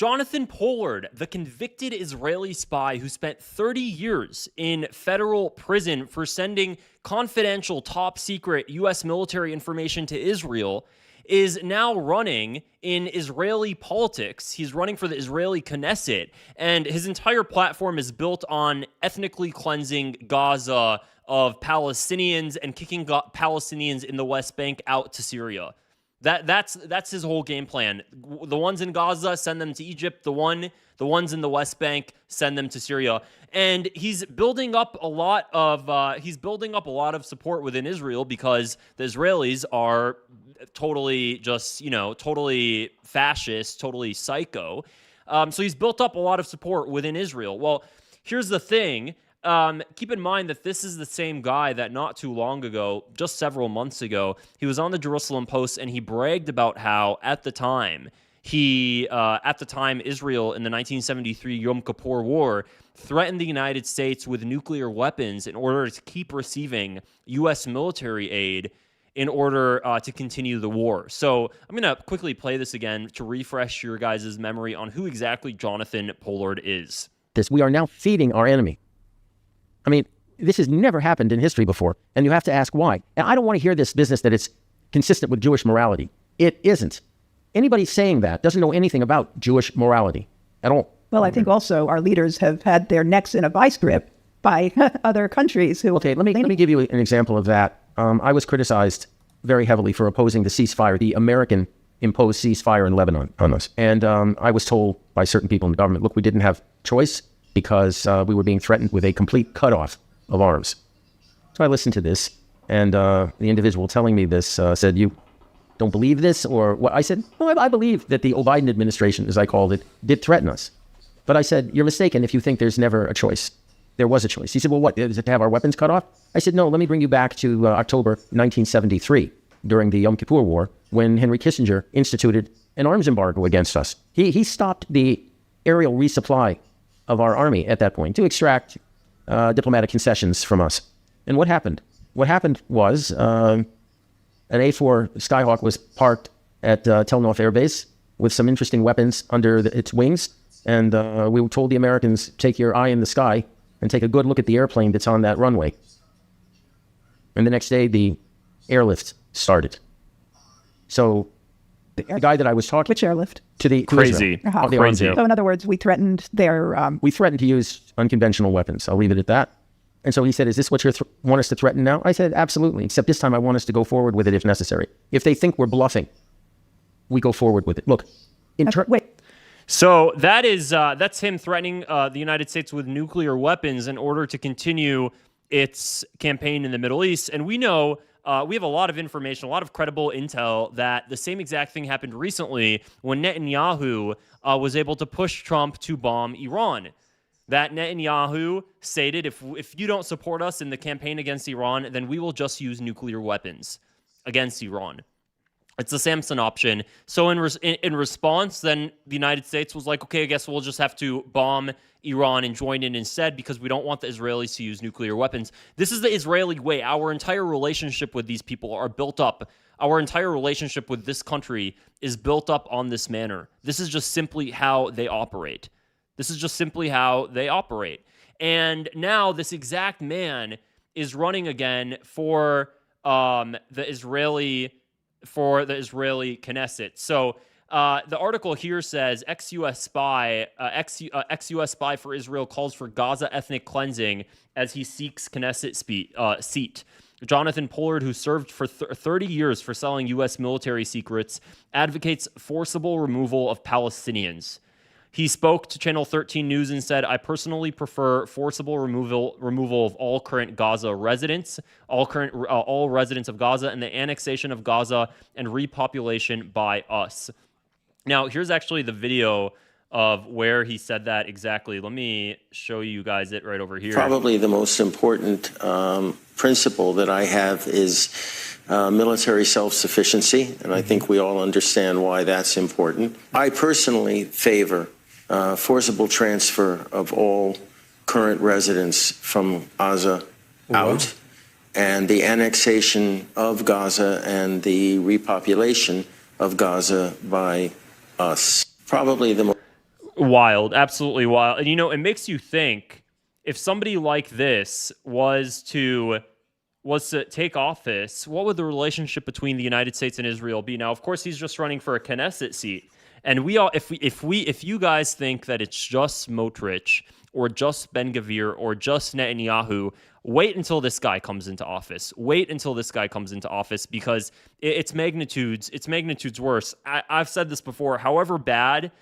Jonathan Pollard, the convicted Israeli spy who spent 30 years in federal prison for sending confidential, top-secret U.S. military information to Israel, is now running in Israeli politics. He's running for the Israeli Knesset, and his entire platform is built on ethnically cleansing Gaza of Palestinians and kicking Palestinians in the West Bank out to Syria. That's his whole game plan. The ones in Gaza, send them to Egypt. The ones in the West Bank, send them to Syria. And he's building up a lot of support within Israel because the Israelis are totally totally fascist, totally psycho. So he's built up a lot of support within Israel. Well, here's the thing. Keep in mind that this is the same guy that not too long ago, just several months ago, he was on the Jerusalem Post and he bragged about how at the time Israel in the 1973 Yom Kippur War threatened the United States with nuclear weapons in order to keep receiving U.S. military aid in order to continue the war. So I'm going to quickly play this again to refresh your guys' memory on who exactly Jonathan Pollard is. We are now feeding our enemy. I mean, this has never happened in history before, and you have to ask why. And I don't want to hear this business that it's consistent with Jewish morality. It isn't. Anybody saying that doesn't know anything about Jewish morality at all. Well, I think also our leaders have had their necks in a vice grip by other countries who... Okay, let me give you an example of that. I was criticized very heavily for opposing the ceasefire, the American-imposed ceasefire in Lebanon on us. And I was told by certain people in the government, look, we didn't have choice because we were being threatened with a complete cutoff of arms. So I listened to this, and the individual telling me this said, you don't believe this? Or what? I said, no, I believe that the Biden administration, as I called it, did threaten us. But I said, you're mistaken if you think there's never a choice. There was a choice. He said, well, what, is it to have our weapons cut off? I said, no, let me bring you back to October 1973, during the Yom Kippur War, when Henry Kissinger instituted an arms embargo against us. He stopped the aerial resupply of our army at that point to extract diplomatic concessions from us. And what happened? What happened was an A-4 Skyhawk was parked at Tel Nof Air Base with some interesting weapons under its wings. And we told the Americans, take your eye in the sky and take a good look at the airplane that's on that runway. And the next day, the airlift started. So the guy that I was talking... Which airlift? To the crazy. Crazy. So in other words, we threatened their... We threatened to use unconventional weapons. I'll leave it at that. And so he said, is this what you want us to threaten now? I said, absolutely, except this time I want us to go forward with it if necessary. If they think we're bluffing, we go forward with it. Look, wait. So that's him threatening the United States with nuclear weapons in order to continue its campaign in the Middle East. And we know... we have a lot of information, a lot of credible intel that the same exact thing happened recently when Netanyahu was able to push Trump to bomb Iran. That Netanyahu stated, if you don't support us in the campaign against Iran, then we will just use nuclear weapons against Iran. It's the Samson option. So in response, then the United States was like, okay, I guess we'll just have to bomb Iran and join in instead because we don't want the Israelis to use nuclear weapons. This is the Israeli way. Our entire relationship with these people are built up. Our entire relationship with this country is built up on this manner. This is just simply how they operate. And now this exact man is running again for the Israeli Knesset. So the article here says ex-US spy for Israel calls for Gaza ethnic cleansing as he seeks Knesset seat. Jonathan Pollard, who served for 30 years for selling U.S. military secrets, advocates forcible removal of Palestinians. He spoke to Channel 13 News and said, I personally prefer forcible removal of all current Gaza residents, all residents of Gaza, and the annexation of Gaza and repopulation by us. Now, here's actually the video of where he said that exactly. Let me show you guys it right over here. Probably the most important principle that I have is military self-sufficiency, and I think we all understand why that's important. I personally favor forcible transfer of all current residents from Gaza out, and the annexation of Gaza and the repopulation of Gaza by us. Probably the most... Wild, absolutely wild. And, you know, it makes you think, if somebody like this was to take office, what would the relationship between the United States and Israel be? Now, of course, he's just running for a Knesset seat, and we all, if you guys think that it's just Smotrich or just Ben-Gvir or just Netanyahu, wait until this guy comes into office. Wait until this guy comes into office, because it's magnitudes worse. I've said this before. However bad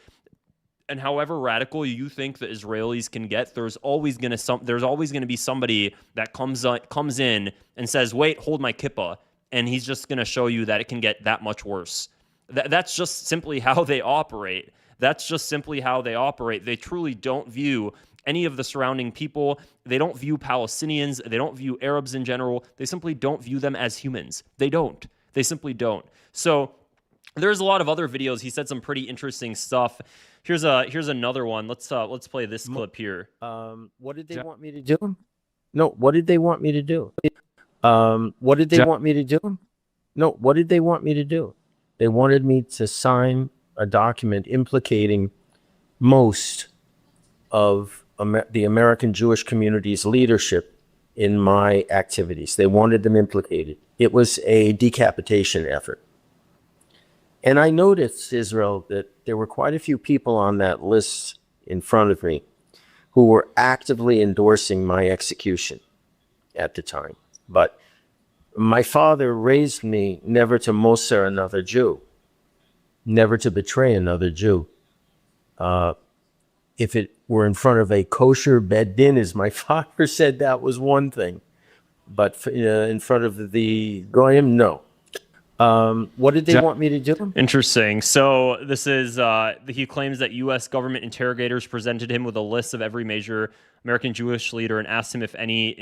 and however radical you think the Israelis can get, there's always going to be somebody that comes in and says, "Wait, hold my kippah," and he's just going to show you that it can get that much worse. That's just simply how they operate. They truly don't view any of the surrounding people. They don't view Palestinians. They don't view Arabs in general. They simply don't view them as humans. They simply don't. So there's a lot of other videos. He said some pretty interesting stuff. Here's another one. Let's play this clip here. What did they want me to do? No, what did they want me to do? What did they want me to do? No, what did they want me to do? They wanted me to sign a document implicating most of the American Jewish community's leadership in my activities. They wanted them implicated. It was a decapitation effort. And I noticed, Israel, that there were quite a few people on that list in front of me who were actively endorsing my execution at the time. But my father raised me never to Moser another Jew, never to betray another Jew. If it were in front of a kosher bed din, as my father said, that was one thing. But in front of the goyim, no. What did they want me to do? Interesting. So this is, he claims that U.S. government interrogators presented him with a list of every major American Jewish leader and asked him if any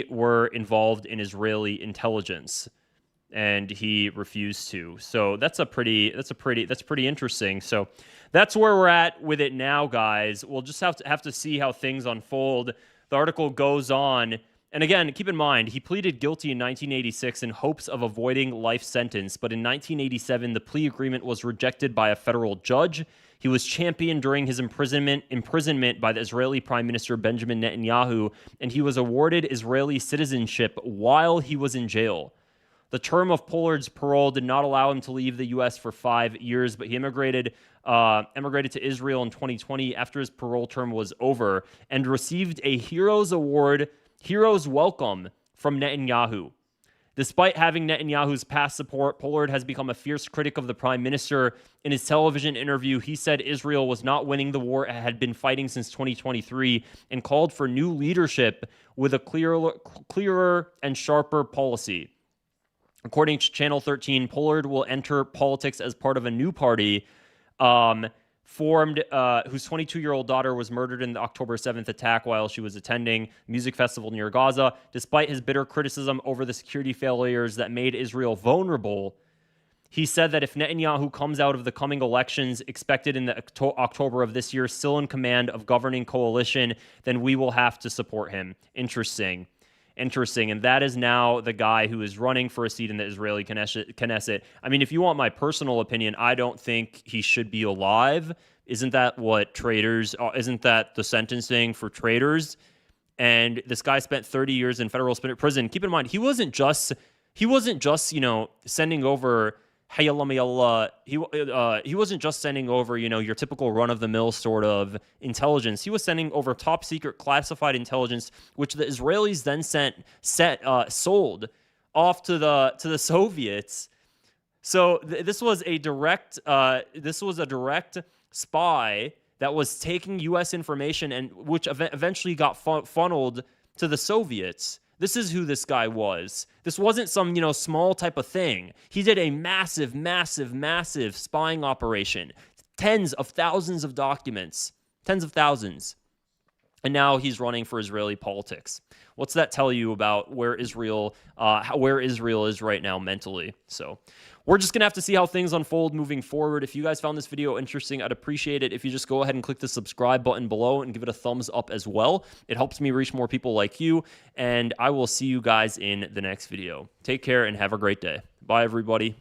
were involved in Israeli intelligence, and he refused to. So that's pretty interesting. So that's where we're at with it now, guys. We'll just have to see how things unfold. The article goes on. And again, keep in mind, he pleaded guilty in 1986 in hopes of avoiding life sentence. But in 1987, the plea agreement was rejected by a federal judge. He was championed during his imprisonment by the Israeli Prime Minister Benjamin Netanyahu, and he was awarded Israeli citizenship while he was in jail. The term of Pollard's parole did not allow him to leave the U.S. for 5 years, but he emigrated to Israel in 2020 after his parole term was over and received a Heroes Welcome from Netanyahu. Despite having Netanyahu's past support, Pollard has become a fierce critic of the prime minister. In his television interview, he said Israel was not winning the war it had been fighting since 2023 and called for new leadership with a clearer and sharper policy. According to Channel 13, Pollard will enter politics as part of a new party formed, whose 22-year-old daughter was murdered in the October 7th attack while she was attending a music festival near Gaza. Despite his bitter criticism over the security failures that made Israel vulnerable, he said that if Netanyahu comes out of the coming elections expected in the October of this year still in command of governing coalition, then we will have to support him. Interesting. And that is now the guy who is running for a seat in the Israeli Knesset. I mean, if you want my personal opinion, I don't think he should be alive. Isn't that what traitors? Isn't that the sentencing for traitors? And this guy spent 30 years in federal prison. Keep in mind, he wasn't just sending over Hayalamayallah. He wasn't just sending over, your typical run-of-the-mill sort of intelligence. He was sending over top-secret classified intelligence, which the Israelis then sold off to the Soviets. So this was a direct spy that was taking U.S. information and which eventually got funneled to the Soviets. This is who this guy was. This wasn't some, small type of thing. He did a massive, massive, massive spying operation. Tens of thousands of documents. Tens of thousands. And now he's running for Israeli politics. What's that tell you about where Israel is right now mentally? So we're just going to have to see how things unfold moving forward. If you guys found this video interesting, I'd appreciate it if you just go ahead and click the subscribe button below and give it a thumbs up as well. It helps me reach more people like you, and I will see you guys in the next video. Take care and have a great day. Bye, everybody.